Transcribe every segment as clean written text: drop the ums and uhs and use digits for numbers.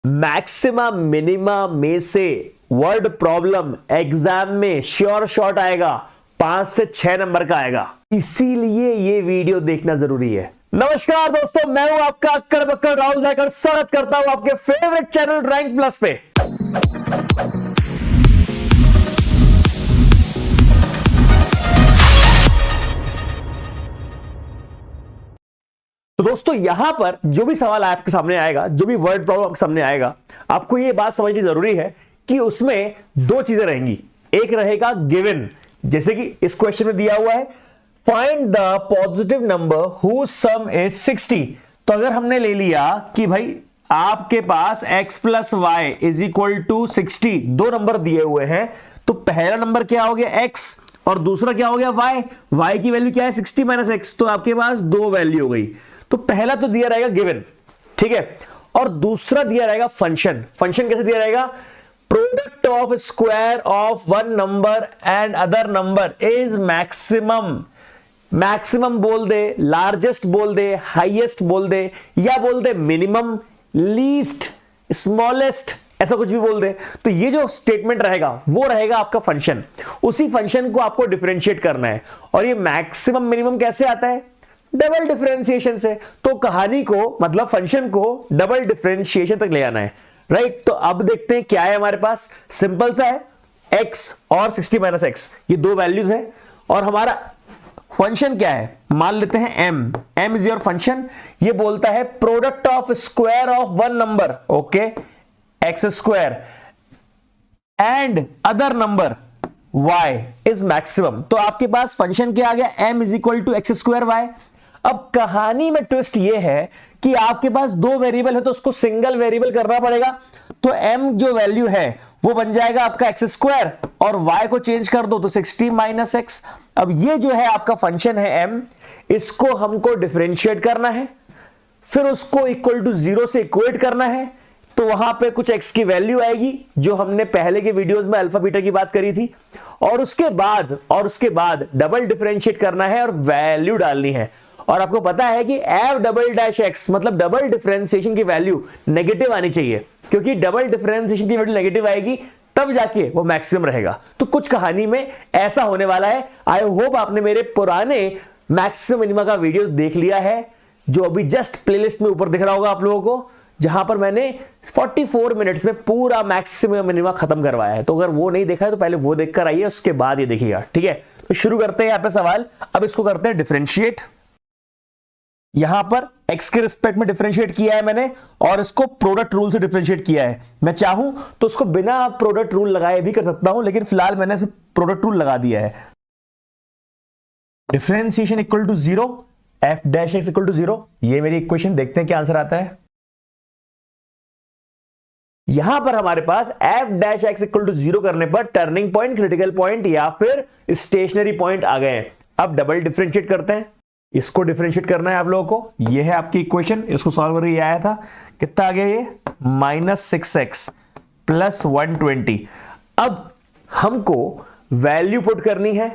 Maxima minima में से word problem exam में श्योर शॉट आएगा, 5 से 6 नंबर का आएगा, इसीलिए ये वीडियो देखना जरूरी है। नमस्कार दोस्तों, मैं हूं आपका अक्कड़ बक्कड़ राहुल जाकर स्वागत करता हूं आपके फेवरेट चैनल रैंक प्लस पे। तो दोस्तों यहां पर जो भी सवाल आपके सामने आएगा, जो भी वर्ड प्रॉब्लम आपके सामने आएगा, आपको यह बात समझनी जरूरी है कि उसमें दो चीजें रहेंगी। एक रहेगा गिवन, जैसे कि इस क्वेश्चन में दिया हुआ है find the positive number whose sum is 60। तो अगर हमने ले लिया कि भाई आपके पास x प्लस वाई इज इक्वल टू 60, दो नंबर दिए हुए हैं, तो पहला नंबर क्या हो गया x और दूसरा क्या हो गया y। y की वैल्यू क्या है 60 माइनस x, तो आपके पास दो वैल्यू हो गई। तो पहला तो दिया रहेगा गिवन, ठीक है, और दूसरा दिया रहेगा फंक्शन। फंक्शन कैसे दिया रहेगा? Product of square of one number and other number is maximum. Maximum बोल दे, लार्जेस्ट बोल दे, हाईएस्ट बोल दे, या बोल दे मिनिमम, लीस्ट, स्मॉलेस्ट, ऐसा कुछ भी बोल दे। तो ये जो स्टेटमेंट रहेगा वो रहेगा आपका फंक्शन। उसी फंक्शन को आपको डिफरेंशिएट करना है। और ये मैक्सिमम मिनिमम कैसे आता है? डबल डिफरेंशिएशन से। तो कहानी को, मतलब फंक्शन को डबल डिफरेंशिएशन तक ले आना है, राइट। तो अब देखते हैं क्या है हमारे पास। सिंपल सा है, x और 60 माइनस एक्स, ये दो वैल्यूज है, और हमारा फंक्शन क्या है मान लेते हैं m। m is your function. ये बोलता है product of square of one number, okay, x square, and other number y is maximum. तो आपके पास फंक्शन क्या आ गया? m is equal to x square y. अब कहानी में ट्विस्ट ये है कि आपके पास दो वेरिएबल है तो उसको सिंगल वेरिएबल करना पड़ेगा। तो m जो वैल्यू है वो बन जाएगा आपका एक्स स्क्वायर, और y को चेंज कर दो तो 60 माइनस एक्स। अब ये जो है आपका फंक्शन है m, इसको हमको डिफरेंशिएट करना है, फिर उसको इक्वल टू 0 से इक्वेट करना है। तो वहां पे कुछ x की वैल्यू आएगी जो हमने पहले के वीडियोस में अल्फा बीटा की बात करी थी, और उसके बाद डबल डिफरेंशिएट करना है और वैल्यू डालनी है। और आपको पता है कि f डबल डैश x मतलब डबल डिफरेंशिएशन की वैल्यू नेगेटिव आनी चाहिए, क्योंकि डबल डिफरेंशिएशन की वैल्यू नेगेटिव आएगी तब जाके वो मैक्सिमम रहेगा। तो कुछ कहानी में ऐसा होने वाला है। आई होप आपने मेरे पुराने मैक्सिमम मिनिमम का वीडियो देख लिया है, जो अभी जस्ट प्लेलिस्ट में ऊपर दिख रहा होगा आप लोगों को, जहां पर मैंने 44 मिनट्स में पूरा मैक्सिमम मिनिमम खत्म करवाया है। तो अगर वो नहीं देखा है तो पहले वो देखकर आइए, उसके बाद ये देखिएगा, ठीक है। तो शुरू करते हैं यहाँ पे सवाल। अब इसको करते हैं डिफरेंशिएट। यहां पर x के रिस्पेक्ट में डिफरेंशिएट किया है मैंने, और इसको प्रोडक्ट रूल से डिफरेंशिएट किया है। मैं चाहूं तो इसको बिना प्रोडक्ट रूल लगाए भी कर सकता हूं, लेकिन फिलहाल मैंने इसमें प्रोडक्ट रूल लगा दिया है। Differentiation equal to 0, f dash x equal to 0, ये मेरी इक्वेशन। देखते हैं क्या आंसर आता है। यहां पर हमारे पास f dash x equal to 0 करने पर टर्निंग पॉइंट, क्रिटिकल पॉइंट या फिर स्टेशनरी पॉइंट आ गए हैं। अब डबल डिफरेंशिएट करते हैं, इसको डिफरेंशिएट करना है आप लोगों को। ये है आपकी इक्वेशन, इसको सॉल्व करके आया था, कितना आ गया ये? -6x plus 120। अब हमको वैल्यू पुट करनी है।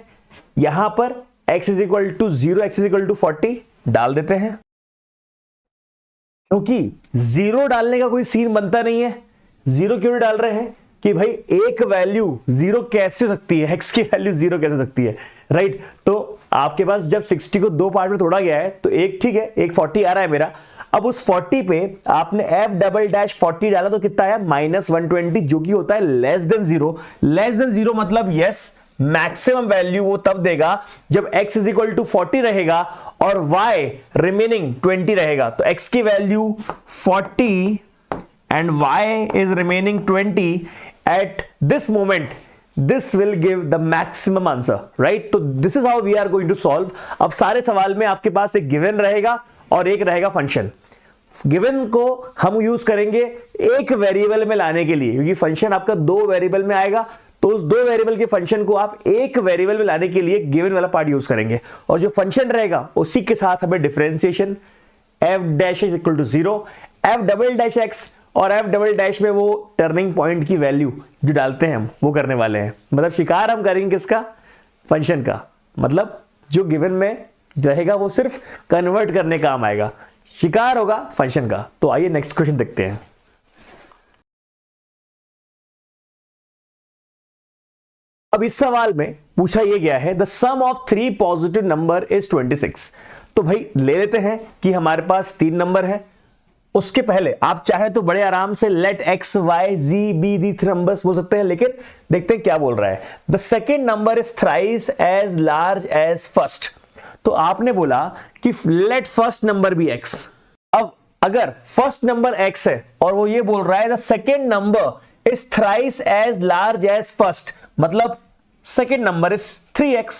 यहां पर x is equal to 0, x is equal to 40 डाल देते हैं, क्योंकि 0 डालने का कोई सीन बनता नहीं है। 0 क्यों डाल रहे हैं कि भाई एक वैल्यू 0 कैसे हो सकती है, x की वैल्यू 0 कैसे हो सकती है, राइट। तो आपके पास जब 60 को दो पार्ट में तोड़ा गया है तो एक, ठीक है, एक 40 आ रहा है मेरा। अब उस 40 पे आपने f डबल डैश 40 डाला तो कितना आया? -120, जो कि होता है लेस देन 0। लेस देन 0 मतलब यस, मैक्सिमम वैल्यू वो तब देगा जब x इज इक्वल टू 40 रहेगा और y रिमेनिंग 20 रहेगा। तो x की value 40 and y is remaining 20 at this moment, this will give the maximum answer, right? तो this is how we are going to solve। अब सारे सवाल में आपके पास एक गिवन रहेगा और एक रहेगा फंक्शन। गिवन को हम यूज करेंगे एक वेरिएबल में लाने के लिए, क्योंकि फंक्शन आपका दो वेरिएबल में आएगा, तो उस दो वेरिएबल के फंक्शन को आप एक वेरिएबल में लाने के लिए गिवन वाला पार्ट यूज करेंगे, और जो फंक्शन रहेगा उसी के साथ हमें differentiation f dash is equal to 0, f double dash x और f डबल डैश में वो टर्निंग पॉइंट की वैल्यू जो डालते हैं हम वो करने वाले हैं। मतलब शिकार हम करेंगे किसका? फंक्शन का। मतलब जो गिवन में रहेगा वो सिर्फ कन्वर्ट करने काम आएगा, शिकार होगा फंक्शन का। तो आइए नेक्स्ट क्वेश्चन देखते हैं। अब इस सवाल में पूछा यह गया है the sum of 3 positive number is 26। तो भाई ले लेते हैं कि हमारे पास 3 नंबर है। उसके पहले आप चाहे तो बड़े आराम से let x y z be the numbers बोल सकते हैं, लेकिन देखते हैं क्या बोल रहा है। The second number is thrice as large as first. तो आपने बोला कि let first number be x. अब अगर फर्स्ट नंबर एक्स है और वो ये बोल रहा है the second number is thrice as large as first, मतलब सेकेंड नंबर इज 3x।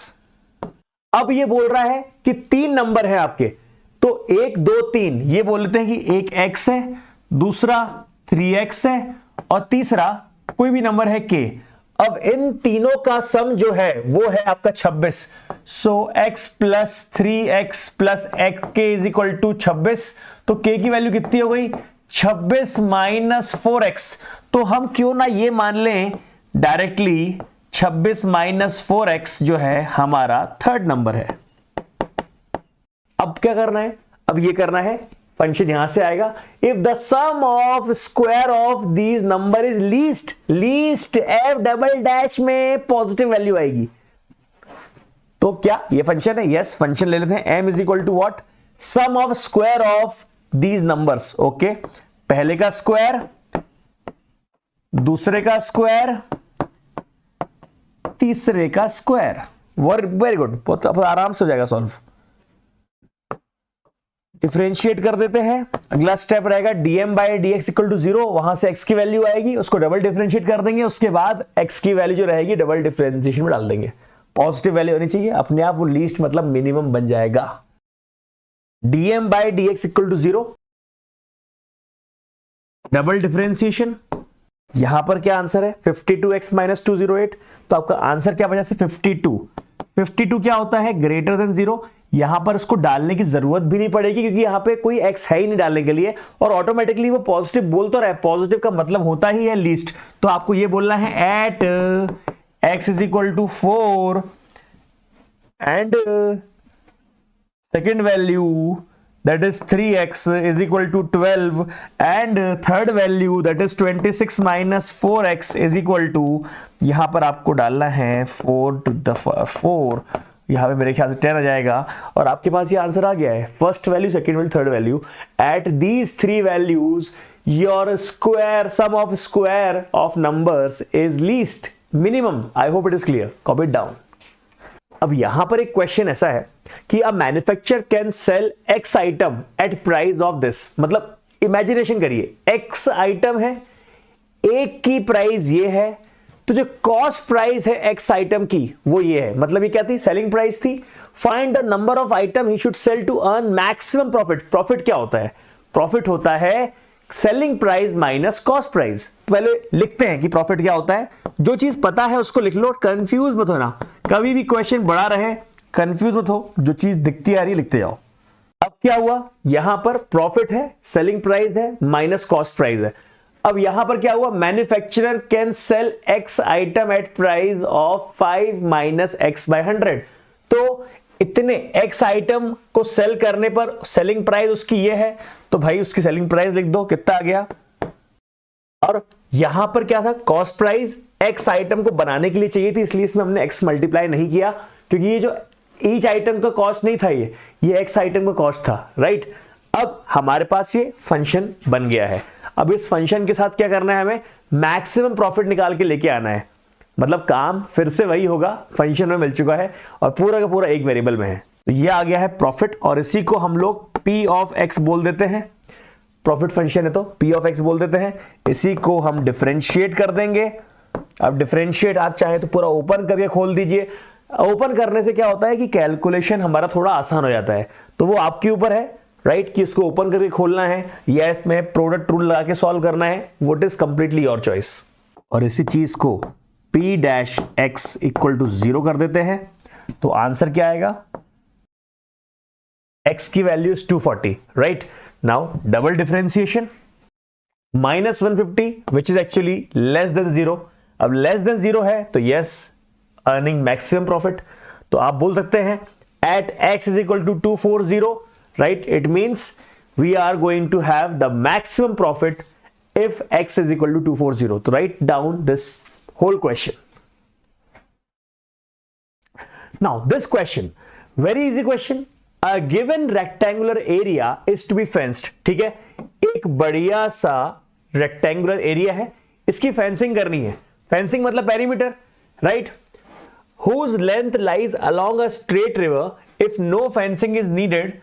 अब ये बोल रहा है कि 3 नंबर है आपके, तो 1 2 3 ये बोल लेते हैं कि एक x है, दूसरा 3x है और तीसरा कोई भी नंबर है k। अब इन तीनों का सम जो है वो है आपका 26। So x plus 3x plus k is equal to 26। तो k की वैल्यू कितनी हो गई? 26 माइनस 4x। तो हम क्यों ना ये मान लें डायरेक्टली 26 माइनस 4x जो है हमारा थर्ड नंबर है। अब क्या करना है? अब ये करना है, फंक्शन यहां से आएगा if the sum of square of these number is least f double dash में पॉजिटिव वैल्यू आएगी। तो क्या ये फंक्शन है? यस, फंक्शन ले लेते हैं m is equal to what? Sum of square of these numbers. Okay, पहले का स्क्वायर, दूसरे का स्क्वायर, तीसरे का स्क्वायर। वेरी गुड, बहुत आराम से हो जाएगा सॉल्व। डिफरेंशिएट कर देते हैं। अगला स्टेप रहेगा dm by d x equal to 0। वहां से x की वैल्यू आएगी, उसको डबल डिफरेंशिएट कर देंगे, उसके बाद x की वैल्यू जो रहेगी डबल डिफरेंशिएशन में डाल देंगे। पॉजिटिव वैल्यू होनी चाहिए, अपने आप वो लीस्ट मतलब मिनिमम बन जाएगा। dm by d x equal to 0, double differentiation. यहां पर क्या आंसर है? 52x minus 208। तो आपका आंसर क्या बचा? 52। 52 क्या होता है? Greater than 0। यहां पर इसको डालने की जरूरत भी नहीं पड़ेगी क्योंकि यहां पे कोई x है ही नहीं डालने के लिए, और ऑटोमेटिकली वो पॉजिटिव बोल तो रहा है। पॉजिटिव का मतलब होता ही है लीस्ट। तो आपको ये बोलना है at x is equal to 4 and second value that is 3x is equal to 12 and third value that is 26 minus 4x is equal to, यहां पर आपको डालना है 4 to the 4, यहां पे मेरे ख्याल से 10 आ जाएगा और आपके पास ये आंसर आ गया है। First value, second value, third value. At these 3 values your square sum of square of numbers is least minimum. I hope it is clear, copy it down. अब यहां पर एक क्वेश्चन ऐसा है कि a manufacturer can sell x item at price of this. मतलब imagination करिए, x item है, एक की प्राइस ये है, तो जो कॉस्ट प्राइस है एक्स आइटम की वो ये है। मतलब ये क्या थी? सेलिंग प्राइस थी। Find the number of item he should sell to earn maximum profit. Profit क्या होता है? प्रॉफिट होता है selling price minus cost price. तो पहले लिखते हैं कि प्रॉफिट क्या होता है। जो चीज पता है उसको लिख लो, कंफ्यूज मत होना। कभी भी क्वेश्चन बड़ा रहे कंफ्यूज मत हो, जो चीज दिखती आ रही है लिखते जाओ। अब क्या हुआ? यहां पर प्रॉफिट है, सेलिंग प्राइस है, माइनस कॉस्ट प्राइस है। अब यहां पर क्या हुआ? Manufacturer can sell x item at price of 5 minus x by 100। तो इतने एक्स आइटम को सेल करने पर सेलिंग प्राइस उसकी ये है, तो भाई उसकी सेलिंग प्राइस लिख दो, कितना आ गया। और यहां पर क्या था? कॉस्ट प्राइस एक्स आइटम को बनाने के लिए चाहिए थी, इसलिए इसमें हमने एक्स मल्टीप्लाई नहीं किया क्योंकि ये जो ईच आइटम का कॉस्ट नहीं था, ये एक्स आइटम का कॉस्ट था, राइट। अब हमारे पास ये फंक्शन बन गया है। अब इस फंक्शन के साथ क्या करना है? हमें मैक्सिमम प्रॉफिट निकाल के लेके आना है। मतलब काम फिर से वही होगा, फंक्शन में मिल चुका है और पूरा का पूरा एक वेरिएबल में है। तो ये आ गया है प्रॉफिट और इसी को हम लोग p ऑफ x बोल देते हैं। प्रॉफिट फंक्शन है तो p ऑफ x बोल देते हैं। इसी को हम डिफरेंशिएट कर देंगे। अब डिफरेंशिएट आप चाहें तो पूरा ओपन करके खोल दीजिए। ओपन करने से क्या होता है कि कैलकुलेशन हमारा थोड़ा आसान हो जाता है, तो वो आपके ऊपर है, राइट, कि उसको ओपन करके खोलना है या इसमें प्रोडक्ट रूल लगा के सॉल्व करना है। What is completely your choice. और इसी चीज को p dash x equal to 0 कर देते हैं, तो आंसर क्या आएगा? x की value is 240, right. Now double differentiation, minus 150 which is actually less than 0। अब लेस देन 0 है तो यस, अर्निंग मैक्सिमम प्रॉफिट। तो आप बोल सकते हैं at x is equal to 240, right. It means we are going to have the maximum profit if x is equal to 240. तो write down this whole question. Now this question, very easy question, a given rectangular area is to be fenced, ठीक है, एक बढ़िया सा rectangular area है, इसकी fencing करनी है, फेंसिंग मतलब perimeter, right, whose length lies along a straight river if no fencing is needed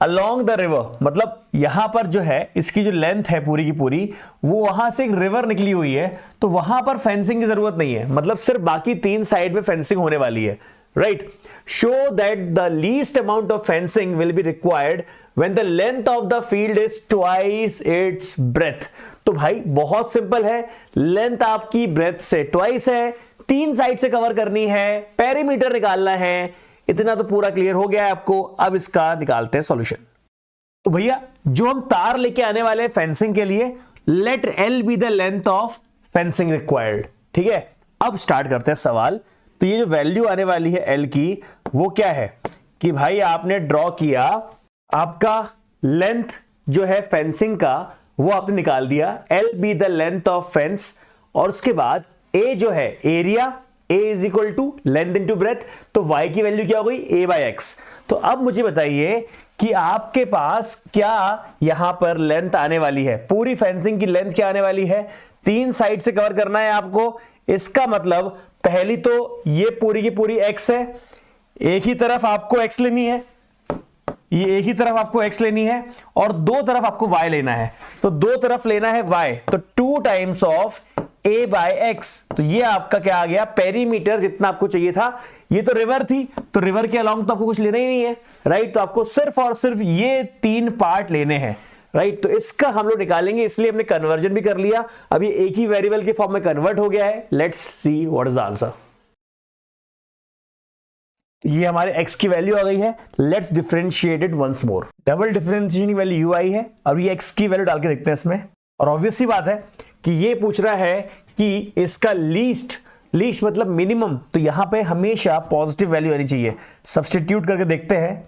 along the river, मतलब यहां पर जो है इसकी जो लेंथ है पूरी की पूरी वो वहां से एक रिवर निकली हुई है, तो वहां पर फेंसिंग की जरूरत नहीं है, मतलब सिर्फ बाकी तीन साइड में फेंसिंग होने वाली है, right, show that the least amount of fencing will be required when the length of the field is twice its breath. तो भाई बहुत सिंपल है, लेंथ आपकी ब्रेथ से ट्वाइस है, तीन साइड से कवर करनी है, पेरीमीटर निकालना है, इतना तो पूरा क्लियर हो गया है आपको। अब इसका निकालते हैं सॉल्यूशन। तो भैया जो हम तार लेके आने वाले हैं फेंसिंग के लिए, let L be the length of fencing required, ठीक है। अब स्टार्ट करते हैं सवाल। तो ये जो वैल्यू आने वाली है एल की वो क्या है कि भाई आपने ड्रॉ किया, आपका लेंथ जो है फेंसिंग का वो आपने निकाल दिया, L be the length of fence, और उसके बाद ए जो है area, A is equal to length into breadth, तो y की वैल्यू क्या हो गई a बाई एक्स। तो अब मुझे बताइए कि आपके पास क्या यहां पर लेंथ आने वाली है, पूरी फेंसिंग की लेंथ क्या आने वाली है, तीन साइड से कवर करना है आपको, इसका मतलब पहली तो ये पूरी की पूरी x है, एक ही तरफ आपको x लेनी है, ये एक ही तरफ आपको x लेनी है, और दो तरफ आपको y लेना है, तो दो तरफ लेना है y, तो 2 times of a by x. तो ये आपका क्या आ गया, पेरीमीटर जितना आपको चाहिए था। ये तो रिवर थी, तो रिवर के अलोंग तो आपको कुछ लेना ही नहीं है, राइट, तो आपको सिर्फ और सिर्फ ये तीन पार्ट लेने हैं, राइट। तो इसका हम लोग निकालेंगे, इसलिए हमने कन्वर्जन भी कर लिया, अब ये एक ही वेरिएबल के फॉर्म में कन्वर्ट हो गया है। Let's see what is the answer. ये हमारे x की वैल्यू आ गई है, let's differentiate it once more. Double differentiation की वैल्यू यू आई है, और ये x की वैल्यू डाल के देखते हैं इसमें, और ऑब्वियस सी बात है कि ये पूछ रहा है कि इसका लीस्ट मतलब मिनिमम, तो यहां पे हमेशा पॉजिटिव वैल्यू आनी चाहिए। सब्स्टिट्यूट करके देखते हैं,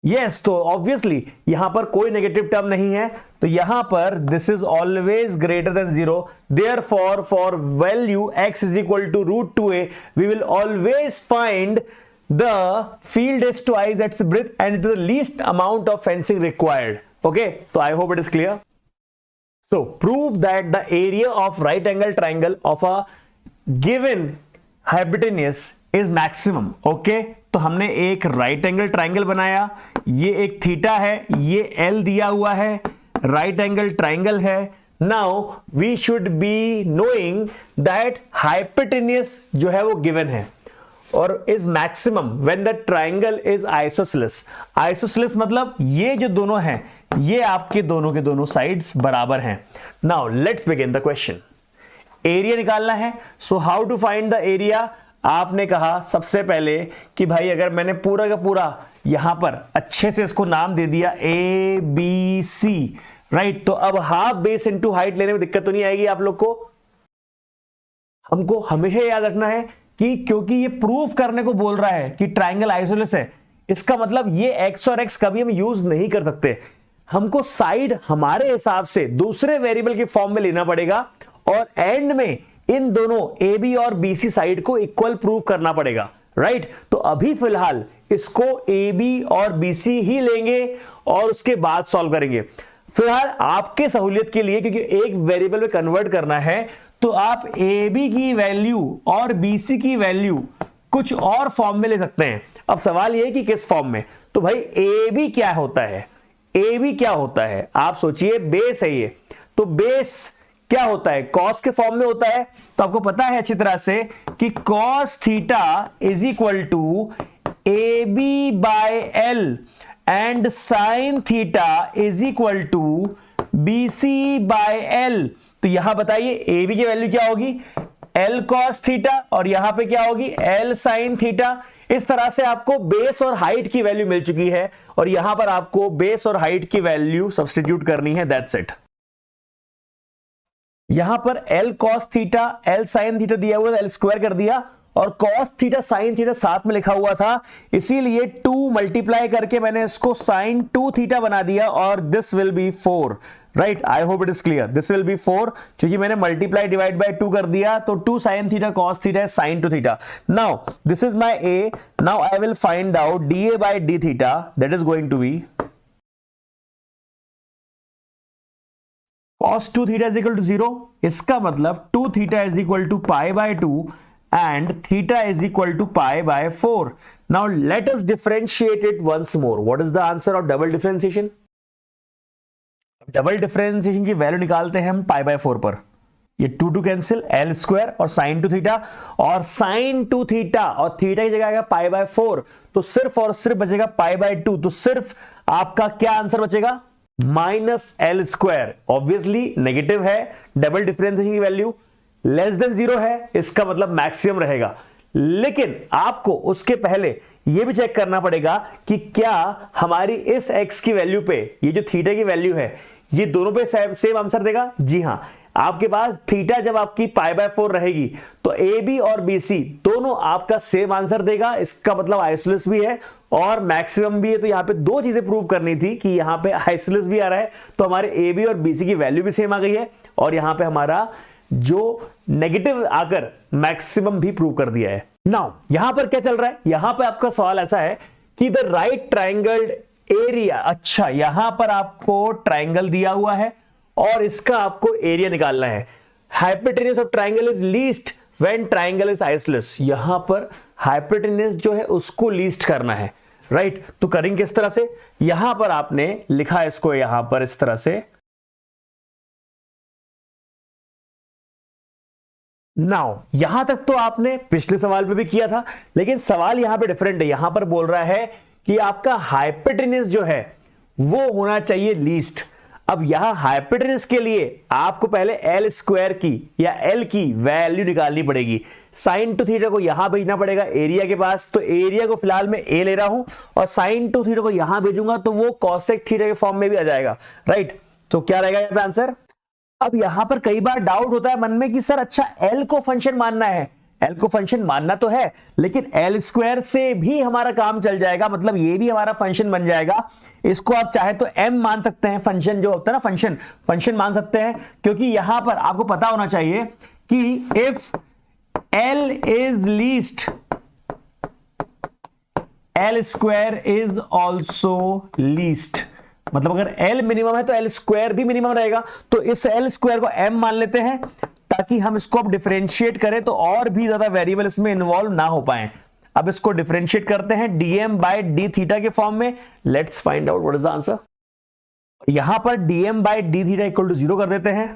यस, तो ऑब्वियसली यहां पर कोई नेगेटिव टर्म नहीं है, तो यहां पर this is always greater than 0, therefore for value x is equal to √2a we will always find the field is twice its breadth and it is the least amount of fencing required. Okay, तो I hope it is clear. So prove that the area of right angle triangle of a given hypotenuse is maximum. Okay, तो हमने एक right angle triangle बनाया, ये एक theta है, ये L दिया हुआ है, राइट एंगल ट्राइंगल है। Now we should be knowing that hypotenuse जो है वो गिवन है और is maximum when the triangle is isosceles. Isosceles मतलब ये जो दोनों हैं ये आपके दोनों के दोनों साइड्स बराबर हैं। Now let's begin the question. Area निकालना है, so how to find the area. आपने कहा सबसे पहले कि भाई अगर मैंने पूरा का पूरा यहां पर अच्छे से इसको नाम दे दिया ए बी सी, राइट, तो अब हाफ बेस इनटू हाइट लेने में दिक्कत तो नहीं आएगी आप लोग को। हमको हमेशा याद रखना है कि क्योंकि ये प्रूफ करने को बोल रहा है कि ट्राइंगल आइसोसेलेस है, इसका मतलब ये एक्स और एक्स कभी हम यूज नहीं कर सकते, हमको साइड हमारे हिसाब से दूसरे वेरिएबल के फॉर्म में लेना पड़ेगा और एंड में इन दोनों ए बी और बी सी साइड को इक्वल प्रूव करना पड़ेगा, राइट। तो अभी फिलहाल इसको ए बी और बी सी ही लेंगे और उसके बाद सॉल्व करेंगे। फिलहाल आपके सहूलियत के लिए, क्योंकि एक वेरिएबल में कन्वर्ट करना है, तो आप ए बी की वैल्यू और बी सी की वैल्यू कुछ और फॉर्म में ले सकते हैं। अब सवाल यह है कि किस फॉर्म में। तो भाई ए बी क्या होता है, ए बी क्या होता है, आप सोचिए, बेस है ये, तो बेस क्या होता है, कॉस के फॉर्म में होता है। तो आपको पता है अच्छी तरह से कि cos theta is equal to A B by L and sine theta is equal to B C by L. तो यहां बताइए ए बी की वैल्यू क्या होगी, एल कॉस थीटा, और यहां पे क्या होगी, एल साइन थीटा। इस तरह से आपको बेस और हाइट की वैल्यू मिल चुकी है और यहां पर आपको बेस और हाइट की वैल्यू सब्स्टिट्यूट करनी है, दैट्स इट। यहां पर L cos theta L sine theta दिया हुआ, एल स्क्वायर कर दिया, और cos थीटा sin थीटा साथ में लिखा हुआ था, इसीलिए 2 मल्टीप्लाई करके मैंने इसको sin 2 थीटा बना दिया और this will be 4, right. I hope it is clear, this will be 4 क्योंकि मैंने मल्टीप्लाई डिवाइड बाय 2 कर दिया, तो 2 sin थीटा cos थीटा है sin 2 theta. Now this is my a, now I will find out dA by d theta, that is going to be cos 2 theta is equal to 0, इसका मतलब 2 theta is equal to pi by 2 and theta is equal to pi by 4. Now let us differentiate it once more. What is the answer of double differentiation? Double differentiation की value निकालते हैं हम pi by 4 पर, ये 2 cancel, l square और sin 2 theta, और sin 2 theta और theta की जगह आएगा pi by 4, तो सिर्फ और सिर्फ बचेगा pi by 2, तो सिर्फ आपका क्या आंसर बचेगा, minus L square. Obviously negative है, डबल डिफरेंशिएशन की वैल्यू लेस देन 0 है, इसका मतलब मैक्सिमम रहेगा। लेकिन आपको उसके पहले यह भी चेक करना पड़ेगा कि क्या हमारी इस x की वैल्यू पे ये जो थीटा की वैल्यू है ये दोनों पे सेम आंसर देगा। जी हां, आपके पास थीटा जब आपकी पाई बाय 4 रहेगी तो ए बी और बी सी दोनों आपका सेम आंसर देगा, इसका मतलब आइसोसेलेस भी है और मैक्सिमम भी है। तो यहां पे दो चीजें प्रूव करनी थी कि यहां पे आइसोसेलेस भी आ रहा है, तो हमारे ए बी और बी सी की वैल्यू भी सेम आ गई है, और यहां पे हमारा जो नेगेटिव आकर मैक्सिमम भी प्रूव कर दिया है। नाउ यहां पर क्या चल रहा है, यहां पे आपका सवाल ऐसा है कि द राइट ट्राइंगल्ड एरिया, अच्छा यहां पर आपको ट्राइंगल दिया हुआ है और इसका आपको एरिया निकालना है। Hypotenuse of triangle is least when triangle is isosceles, यहां पर हाइपोटेन्यूज जो है उसको लीस्ट करना है, राइट। तो करेंगे किस तरह से, यहां पर आपने लिखा है इसको यहां पर इस तरह से। नाउ यहां तक तो आपने पिछले सवाल पे भी किया था, लेकिन सवाल यहां पे डिफरेंट है। यहां पर बोल रहा है कि आपका हाइपोटेन्यूज जो है वो होना चाहिए लीस्ट। अब यहां हाइपोटेन्यूज के लिए आपको पहले एल स्क्वायर की या एल की वैल्यू निकालनी पड़ेगी। साइन टू थीटा को यहां भेजना पड़ेगा एरिया के पास, तो एरिया को फिलहाल मैं ए ले रहा हूं और साइन टू थीटा को यहां भेजूंगा तो वो कॉसेक थीटा के फॉर्म में भी आ जाएगा, राइट। तो क्या रहेगा यहां पे आंसर। अब यहां पर कई बार डाउट होता है मन में कि सर अच्छा एल को फंक्शन मानना है, एल को फंक्शन मानना तो है लेकिन एल स्क्वायर से भी हमारा काम चल जाएगा, मतलब ये भी हमारा फंक्शन बन जाएगा। इसको आप चाहे तो एम मान सकते हैं, फंक्शन जो होता है ना फंक्शन मान सकते हैं, क्योंकि यहां पर आपको पता होना चाहिए कि if L is least L square is also least, मतलब अगर एल मिनिमम है तो एल स्क्वायर भी मिनिमम रहेगा। तो इस एल स्क्वायर को एम मान लेते हैं ताकि हम इसको अब डिफरेंशिएट करें तो और भी ज्यादा वेरिएबल इसमें इन्वॉल्व ना हो पाए। अब इसको डिफरेंशिएट करते हैं dm बाय डी थीटा के फॉर्म में। Let's find out what is the answer. यहां पर dm बाय डी थीटा इक्वल टू 0 कर देते हैं,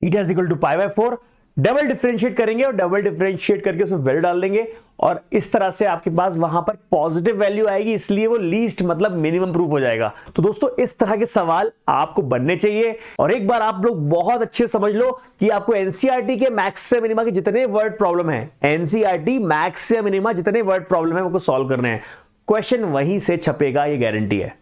theta is equal to pi by 4। Double differentiate करेंगे और डबल डिफरेंशिएट करके उसमें वैल्यू डाल देंगे और इस तरह से आपके पास वहां पर पॉजिटिव वैल्यू आएगी, इसलिए वो लीस्ट मतलब मिनिमम प्रूफ हो जाएगा। तो दोस्तों इस तरह के सवाल आपको बनने चाहिए। और एक बार आप लोग बहुत अच्छे समझ लो कि आपको एनसीईआरटी के मैक्स से मिनिमा के जितने वर्ड प्रॉब्लम है, एनसीईआरटी मैक्स से मिनिमा जितने वर्ड प्रॉब्लम है वो सॉल्व करने हैं, क्वेश्चन वहीं से छपेगा, ये गारंटी है।